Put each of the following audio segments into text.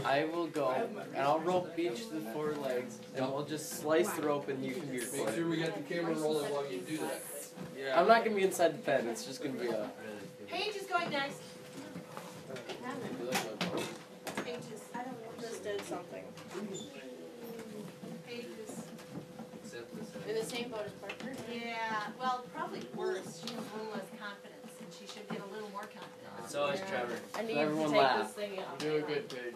I will go, and I'll rope each of the 4 legs, and we'll just slice the rope and you can be recorded. Make sure we got the camera rolling while you do that. Yeah. I'm not going to be inside the pen, it's just going to be a... Paige is going next. Paige is... I don't know, just did something. Paige is... In the same boat as Parker? Yeah, well, probably worse. She has a little less confidence, and she should get a little more confidence. So is Trevor. I need Everyone to take laugh. this thing out. Do a good Paige.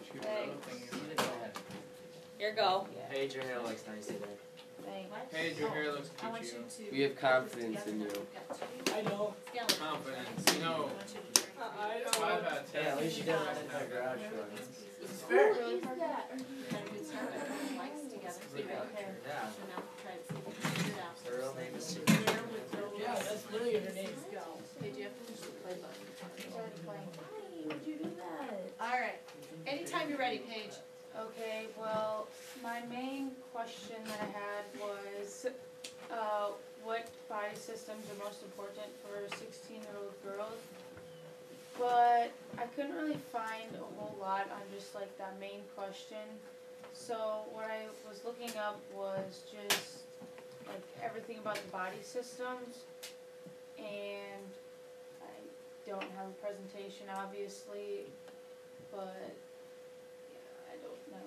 Here go. Paige, your hair looks nice today. Thanks. Paige, your hair looks I want you good. to... We have confidence in you. I know. Skeletons. Confidence. You know, I know. 5 out of 10. Yeah, at least you didn't run into our garage door. This is fair. Really hard. Had a good start. Likes together. Yeah. So now try to see if you can figure it out. Her real name is Sue. Yeah, that's literally her name. Go. Did you have to push the play button? Why would you do that? All right. Anytime you're ready, Paige. Okay, well, my main question that I had was, what body systems are most important for 16-year-old girls? But I couldn't really find a whole lot on just like that main question. So what I was looking up was just like everything about the body systems, and I don't have a presentation obviously, but yeah, I don't know.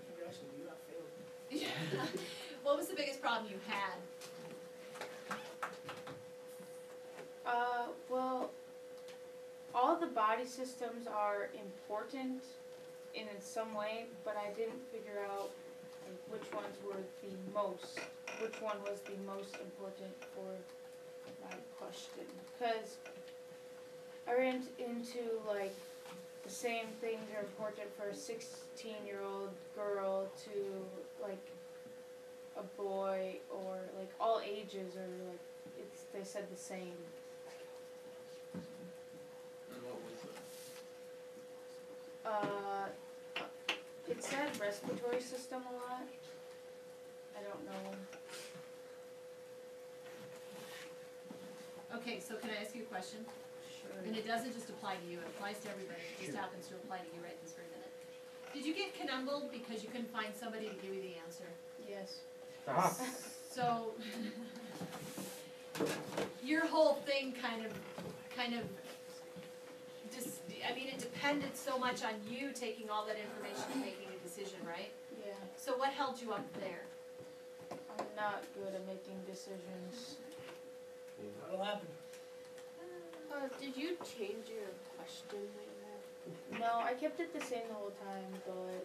Congratulations, you got failed. Yeah. What was the biggest problem you had? Well, all the body systems are important in some way, but I didn't figure out like, which ones were which one was the most important for my question. Because I ran into like the same things are important for a 16-year-old girl to like a boy, or like all ages are like, they said the same. And what was it? It said respiratory system a lot. I don't know. Okay, so can I ask you a question? Sure. And it doesn't just apply to you, it applies to everybody. It just happens to apply to you right this very minute. Did you get conundled because you couldn't find somebody to give you the answer? Yes. Stop. So, your whole thing kind of, just, I mean, it depended so much on you taking all that information and making a decision, right? Yeah. So what held you up there? I'm not good at making decisions. That'll happen. Did you change your question that you had? No, I kept it the same the whole time, but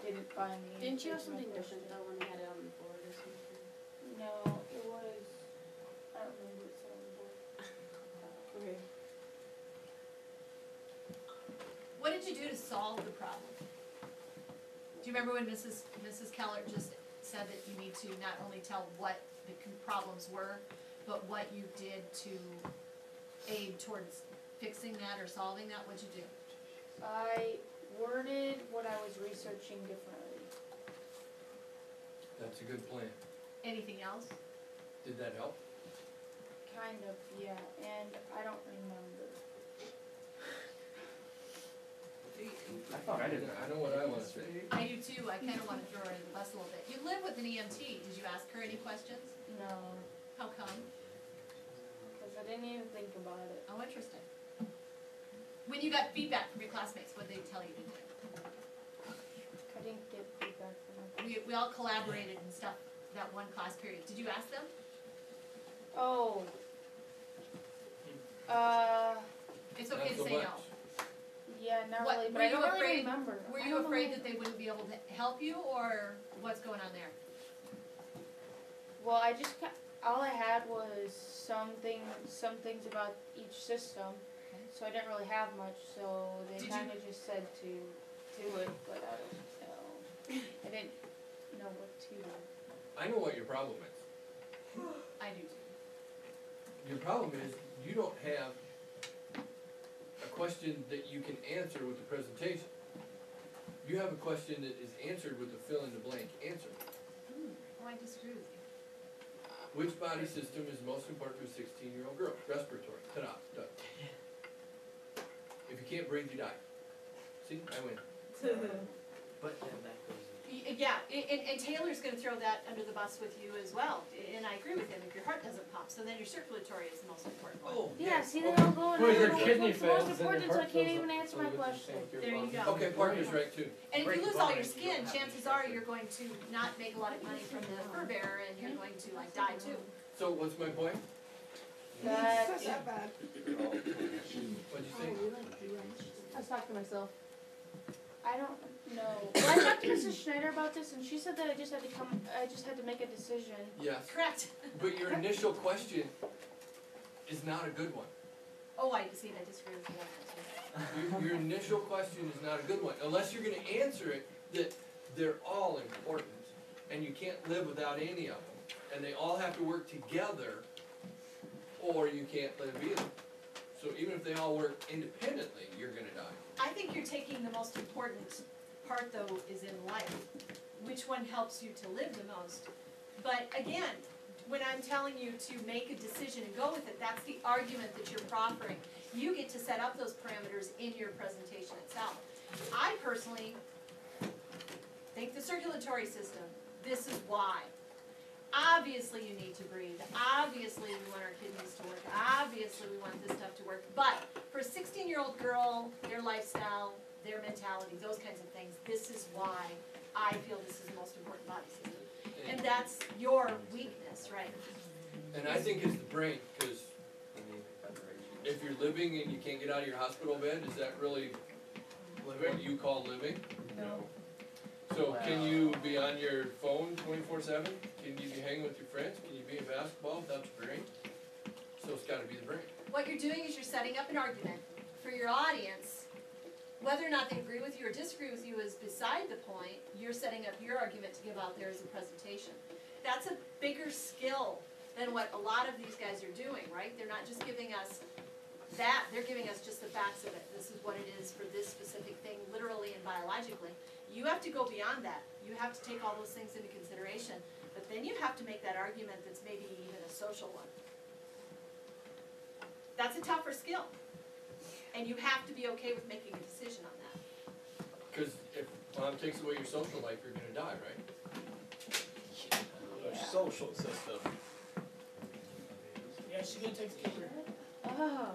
didn't find the Didn't you have answer to my something question. different though when you had it on the board or something? No, it was, I don't remember what it said on the board. Okay. What did you do to solve the problem? Do you remember when Mrs. Keller just said that you need to not only tell what the problems were, but what you did to aid towards fixing that or solving that? What'd you do? I worded what I was researching differently. That's a good plan. Anything else? Did that help? Kind of, yeah, and I don't remember. I thought I did. I know what I want to say. I do too. I kind of want to throw her under the bus a little bit. You live with an EMT. Did you ask her any questions? No, How come? because I didn't even think about it. Oh, interesting. When you got feedback from your classmates, what did they tell you to do? I didn't get feedback from my We all collaborated and stuff that one class period. Did you ask them? Oh. It's okay to Not so say no. much. Yeah, not What- really, were but I you don't really afraid- remember. Were I you don't afraid know. that they wouldn't be able to help you, or what's going on there? Well, I just all I had was some things about each system, so I didn't really have much. So they Did kind of just said to do it, but I don't know. I didn't know what to do. I know what your problem is. I do too. Your problem is you don't have a question that you can answer with the presentation. You have a question that is answered with a fill-in-the-blank answer. Oh, I disagree with you. Which body system is most important to a 16-year-old girl? Respiratory. Ta-da. Done. If you can't breathe, you die. See, I win. But then that goes. Yeah, and Taylor's gonna throw that under the bus with you as well, and I agree with him, if your heart doesn't pump, so then your circulatory is the most important one. Oh, Yeah, yes. see, they all go in. Well, I your don't know kidney which one's fails, most then your important, so I heart can't fills even up, answer so my it doesn't question. sink your There you lungs. go. Okay, Parker's right too. And if Break you the lose all bone, your you skin, don't have chances to are suffer. you're going to not make a lot of money from the fur bearer, and you're going to like die too. So what's my point? That, That's not bad. What'd you say? I was talking to myself. I don't know. Well, I talked to Mrs. Schneider about this, and she said that I just had to make a decision. Yes, Correct. but your initial question is not a good one. Oh, I see, and I disagree with you on that too. Your initial question is not a good one, unless you're gonna answer it that they're all important, and you can't live without any of them, and they all have to work together, or you can't live either. So even if they all work independently, you're gonna die. I think you're taking the most important part though is in life. Which one helps you to live the most? But again, when I'm telling you to make a decision and go with it, that's the argument that you're proffering. You get to set up those parameters in your presentation itself. I personally think the circulatory system, this is why. Obviously you need to breathe, obviously we want our kidneys to work, obviously we want this stuff to work, but for a 16-year-old girl, their lifestyle, their mentality, those kinds of things, this is why I feel this is the most important body system. And that's your weakness, right? And I think it's the brain, cause if you're living and you can't get out of your hospital bed, is that really what you call living? No. So can you be on your phone 24/7? Can you be hanging with your friends? Can you be in basketball without your brain? So it's gotta be the brain. What you're doing is you're setting up an argument for your audience. Whether or not they agree with you or disagree with you is beside the point. You're setting up your argument to give out there as a presentation. That's a bigger skill than what a lot of these guys are doing, right? They're not just giving us that, they're giving us just the facts of it. This is what it is for this specific thing, literally and biologically. You have to go beyond that. You have to take all those things into consideration. But then you have to make that argument that's maybe even a social one. That's a tougher skill. And you have to be okay with making a decision on that. Cause if mom takes away your social life, you're gonna die, right? Social system. Yeah, she's gonna take the kicker. Oh,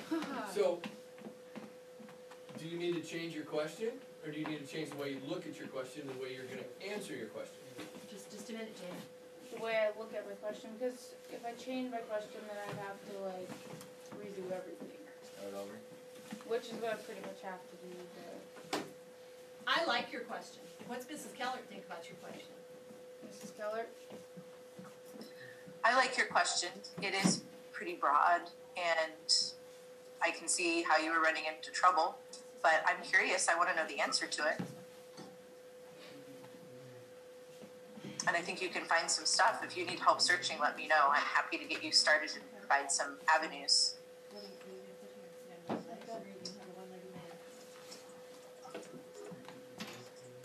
God. So, do you need to change your question? Or do you need to change the way you look at your question, the way you're gonna answer your question? Just a minute, Jane. The way I look at my question, because if I change my question, then I'd have to like redo everything, Start over. which is what I pretty much have to do, but I like your question. What's Mrs. Keller think about your question? Mrs. Keller? I like your question. It is pretty broad, and I can see how you were running into trouble, but I'm curious. I want to know the answer to it. And I think you can find some stuff. If you need help searching, let me know. I'm happy to get you started and provide some avenues.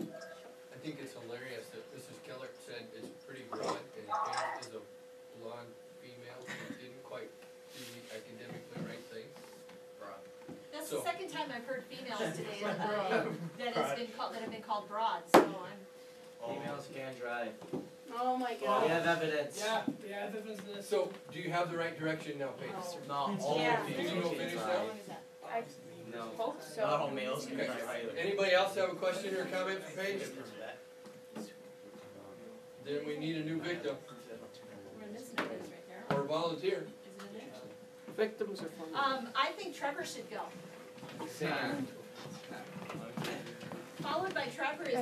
I think it's hilarious that Mrs. Keller said it's pretty broad, and Pam is a blonde female who didn't quite do the academically right thing. That's So- the second time I've heard females today that have been called broad, so I'm. Females can drive. Oh my We god. have evidence. Yeah, yeah, if it was this. So, do you have the right direction now, Paige? Not all Yeah. Can you females go can finish How drive. long is that? I No. hope so. Not all males can Okay. drive either. Anybody else have a question or comment for Paige? Then we need a new victim We're in this notice right there. or volunteer. Is it in there? Victims are fun. I think Trevor should go. Followed by Trevor is